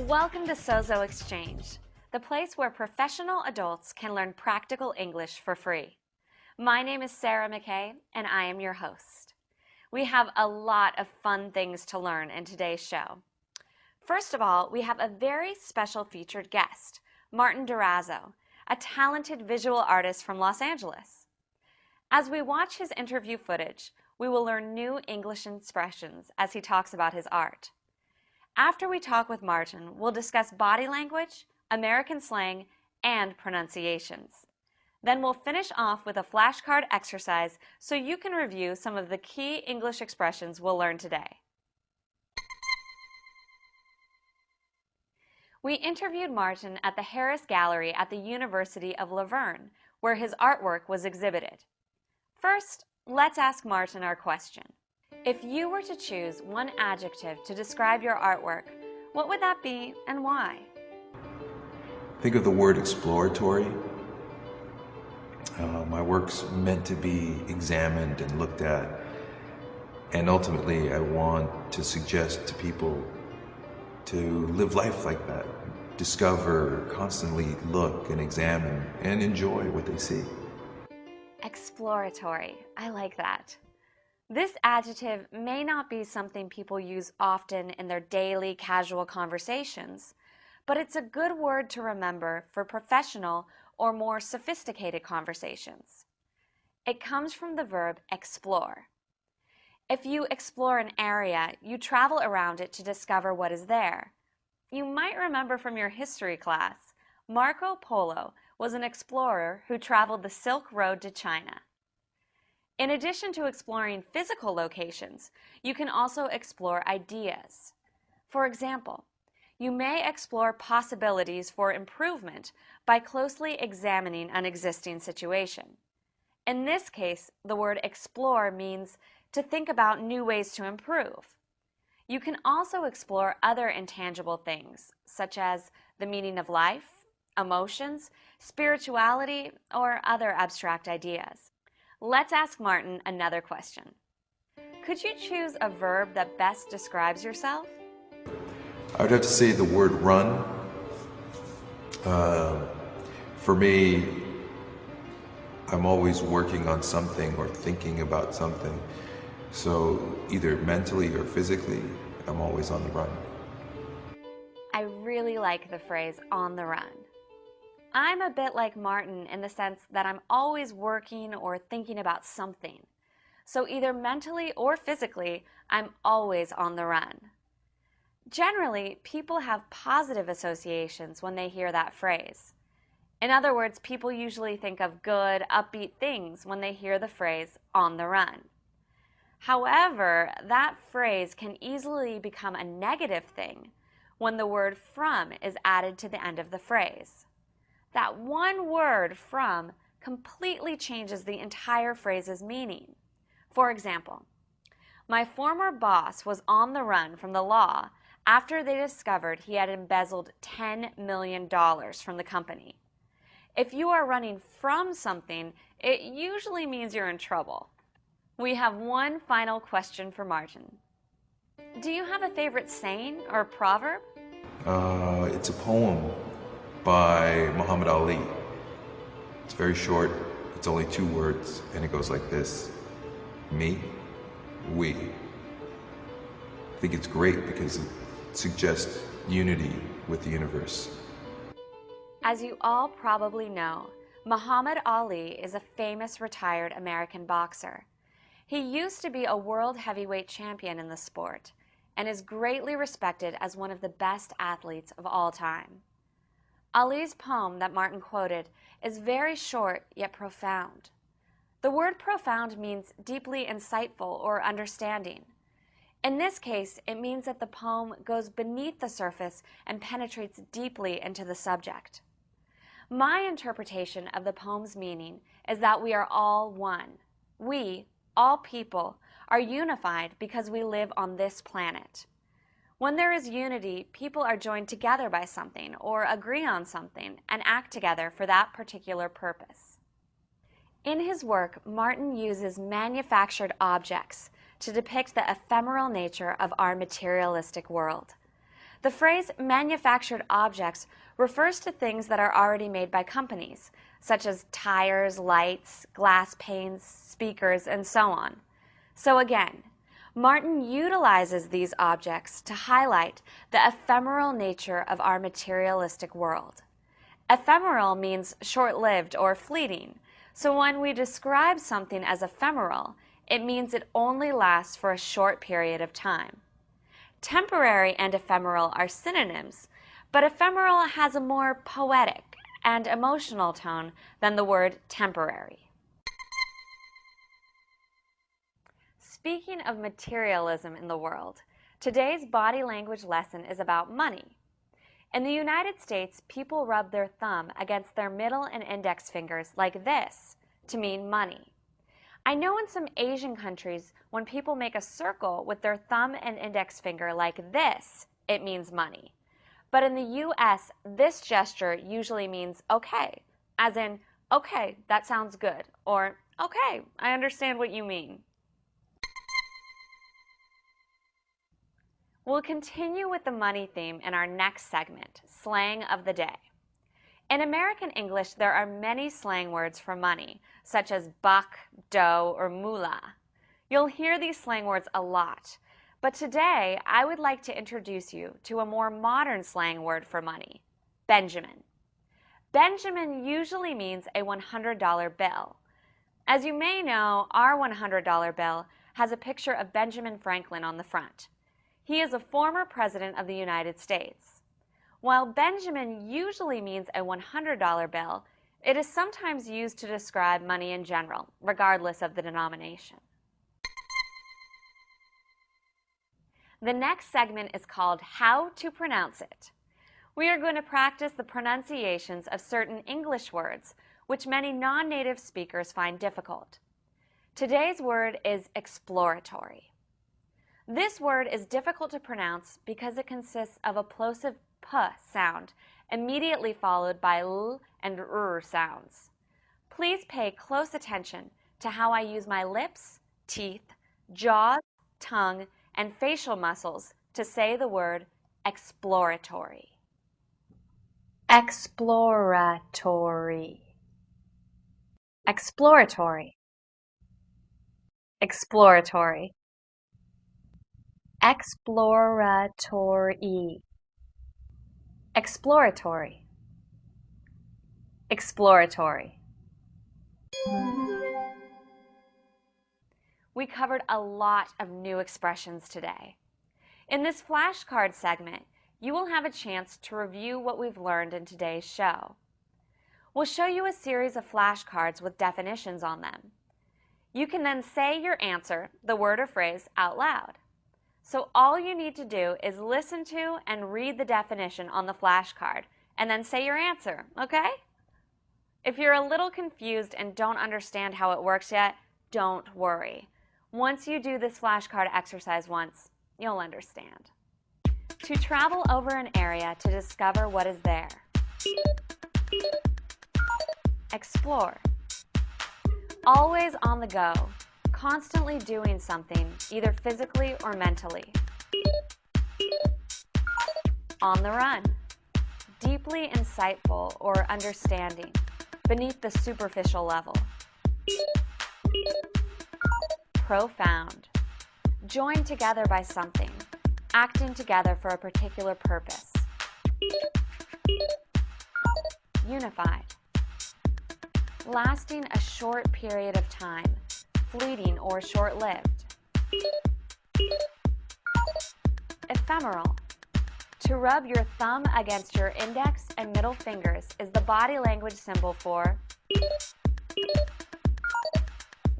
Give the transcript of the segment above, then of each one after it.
Welcome to Sozo Exchange, the place where professional adults can learn practical English for free. My name is Sarah McKay, and I am your host. We have a lot of fun things to learn in today's show. First of all, we have a very special featured guest, Martin Durazzo, a talented visual artist from Los Angeles. As we watch his interview footage, we will learn new English expressions as he talks about his art. After we talk with Martin, we'll discuss body language, American slang, and pronunciations. Then we'll finish off with a flashcard exercise so you can review some of the key English expressions we'll learn today. We interviewed Martin at the Harris Gallery at the University of Luyện, where his artwork was exhibited. First, let's ask Martin our question. If you were to choose one adjective to describe your artwork, what would that be and why? Think of the word exploratory. My work's meant to be examined and looked at, and ultimately I want to suggest to people to live life like that. Discover, constantly look and examine, and enjoy what they see. Exploratory. I like that. This adjective may not be something people use often in their daily casual conversations, but it's a good word to remember for professional or more sophisticated conversations. It comes from the verb explore. If you explore an area, you travel around it to discover what is there. You might remember from your history class, Marco Polo was an explorer who traveled the Silk Road to China. In addition to exploring physical locations, you can also explore ideas. For example, you may explore possibilities for improvement by closely examining an existing situation. In this case, the word explore means to think about new ways to improve. You can also explore other intangible things, such as the meaning of life, emotions, spirituality, or other abstract ideas. Let's ask Martin another question. Could you choose a verb that best describes yourself? I would have to say the word run. For me, I'm always working on something or thinking about something. So either mentally or physically, I'm always on the run. I really like the phrase on the run. I'm a bit like Martin in the sense that I'm always working or thinking about something. So either mentally or physically, I'm always on the run. Generally, people have positive associations when they hear that phrase. In other words, people usually think of good, upbeat things when they hear the phrase on the run. However, that phrase can easily become a negative thing when the word from is added to the end of the phrase. That one word from completely changes the entire phrase's meaning. For example, my former boss was on the run from the law after they discovered he had embezzled $10 million from the company. If you are running from something, it usually means you're in trouble. We have one final question for Martin. Do you have a favorite saying or proverb? It's a poem by Muhammad Ali. It's very short, it's only 2 words, and it goes like this: me, we. I think it's great because it suggests unity with the universe. As you all probably know, Muhammad Ali is a famous retired American boxer. He used to be a world heavyweight champion in the sport and is greatly respected as one of the best athletes of all time. Ali's poem that Martin quoted is very short yet profound. The word profound means deeply insightful or understanding. In this case, it means that the poem goes beneath the surface and penetrates deeply into the subject. My interpretation of the poem's meaning is that we are all one. We, all people, are unified because we live on this planet. When there is unity, people are joined together by something or agree on something and act together for that particular purpose. In his work, Martin uses manufactured objects to depict the ephemeral nature of our materialistic world. The phrase manufactured objects refers to things that are already made by companies, such as tires, lights, glass panes, speakers, and so on. So again, Martin utilizes these objects to highlight the ephemeral nature of our materialistic world. Ephemeral means short-lived or fleeting, so when we describe something as ephemeral, it means it only lasts for a short period of time. Temporary and ephemeral are synonyms, but ephemeral has a more poetic and emotional tone than the word temporary. Speaking of materialism in the world, today's body language lesson is about money. In the United States, people rub their thumb against their middle and index fingers like this to mean money. I know in some Asian countries, when people make a circle with their thumb and index finger like this, it means money. But in the US, this gesture usually means okay, as in, okay, that sounds good, or okay, I understand what you mean. We'll continue with the money theme in our next segment, Slang of the Day. In American English, there are many slang words for money, such as buck, dough, or moolah. You'll hear these slang words a lot, but today I would like to introduce you to a more modern slang word for money, Benjamin. Benjamin usually means a $100 bill. As you may know, our $100 bill has a picture of Benjamin Franklin on the front. He is a former president of the United States. While Benjamin usually means a $100 bill, it is sometimes used to describe money in general, regardless of the denomination. The next segment is called How to Pronounce It. We are going to practice the pronunciations of certain English words, which many non-native speakers find difficult. Today's word is exploratory. This word is difficult to pronounce because it consists of a plosive p sound immediately followed by l and r sounds. Please pay close attention to how I use my lips, teeth, jaws, tongue, and facial muscles to say the word exploratory. Exploratory. Exploratory. Exploratory. Exploratory. Exploratory. Exploratory. We covered a lot of new expressions today. In this flashcard segment, you will have a chance to review what we've learned in today's show. We'll show you a series of flashcards with definitions on them. You can then say your answer, the word or phrase, out loud. So all you need to do is listen to and read the definition on the flashcard, and then say your answer, okay? If you're a little confused and don't understand how it works yet, don't worry. Once you do this flashcard exercise once, you'll understand. To travel over an area to discover what is there. Explore. Always on the go, constantly doing something, either physically or mentally. On the run. Deeply insightful or understanding, beneath the superficial level. Profound. Joined together by something, acting together for a particular purpose. Unified. Lasting a short period of time, fleeting or short-lived. Ephemeral. To rub your thumb against your index and middle fingers is the body language symbol for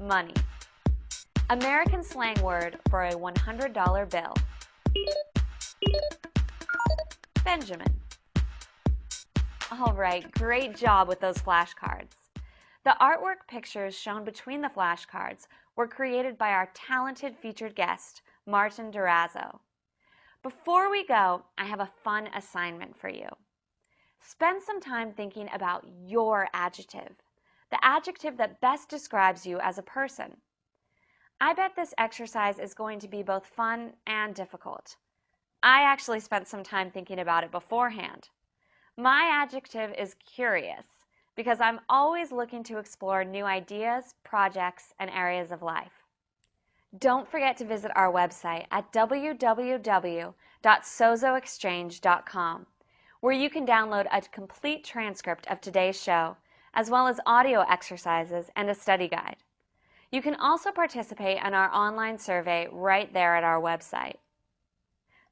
money. American slang word for a $100 bill. Benjamin. All right, great job with those flashcards. The artwork pictures shown between the flashcards were created by our talented featured guest, Martin Durazzo. Before we go, I have a fun assignment for you. Spend some time thinking about your adjective, the adjective that best describes you as a person. I bet this exercise is going to be both fun and difficult. I actually spent some time thinking about it beforehand. My adjective is curious because I'm always looking to explore new ideas, projects, and areas of life. Don't forget to visit our website at www.sozoexchange.com, where you can download a complete transcript of today's show, as well as audio exercises and a study guide. You can also participate in our online survey right there at our website.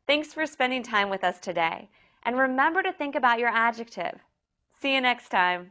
Thanks for spending time with us today, and remember to think about your adjective. See you next time.